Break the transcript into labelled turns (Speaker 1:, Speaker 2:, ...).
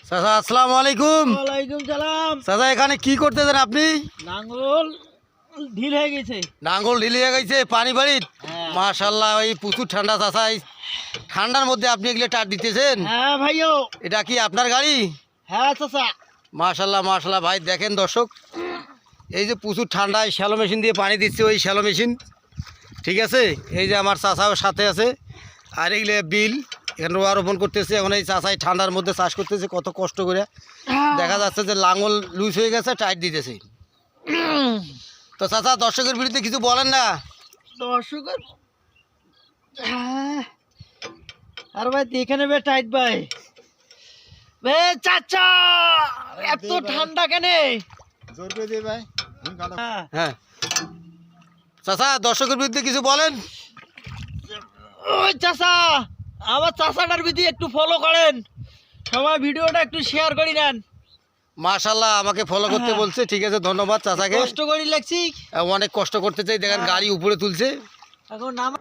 Speaker 1: চাচা আসসালামু আলাইকুম।
Speaker 2: ওয়ালাইকুম সালাম।
Speaker 1: চাচা এখানে কি করতেছেন আপনি?
Speaker 2: নাঙ্গল ঢিল হয়ে গেছে।
Speaker 1: নাঙ্গল ঢিলে গেছে পানি বাড়ির।
Speaker 2: হ্যাঁ।
Speaker 1: মাশাআল্লাহ, এই প্রচুর ঠান্ডা চাচা, এই ঠান্ডার মধ্যে আপনি এগুলো টার দিতেছেন?
Speaker 2: হ্যাঁ ভাইও।
Speaker 1: এটা কি আপনার গাড়ি?
Speaker 2: হ্যাঁ চাচা।
Speaker 1: মাশাআল্লাহ মাশাআল্লাহ ভাই, দেখেন দর্শক, এই যে প্রচুর ঠান্ডায় শ্যালো মেশিন দিয়ে পানি দিচ্ছে, ওই শ্যালো মেশিন। ঠিক আছে, এই যে আমার চাচাও সাথে আছে, আর এগুলো বিল এখানে রোপণ করতেছে। এখন এই চাচাই ঠান্ডার মধ্যে চাষ করতেছে কত কষ্ট করে। দেখা যাচ্ছে যে লাঙল লুজ হয়ে গেছে, টাইট দিতেছে। তো চাচা দর্শকের বিরুদ্ধে কিছু বলেন না?
Speaker 2: দর্শকের আর ভাই এখানে বে টাইট ভাই। বে চাচা এত ঠান্ডা কেন?
Speaker 3: জোর করে দে ভাই।
Speaker 1: হ্যাঁ চাচা দর্শকের বিরুদ্ধে কিছু বলেন।
Speaker 2: ওই চাচা, আমার চাচাটার বিধি একটু ফলো করেন, সবাই ভিডিওটা একটু শেয়ার করে নেন।
Speaker 1: মাশাআল্লাহ আমাকে ফলো করতে বলছে, ঠিক আছে ধন্যবাদ চাচাকে।
Speaker 2: কষ্ট করে লাগছি,
Speaker 1: অনেক কষ্ট করতে চাই, দেখেন গাড়ি উপরে তুলছে।
Speaker 2: এখন নাম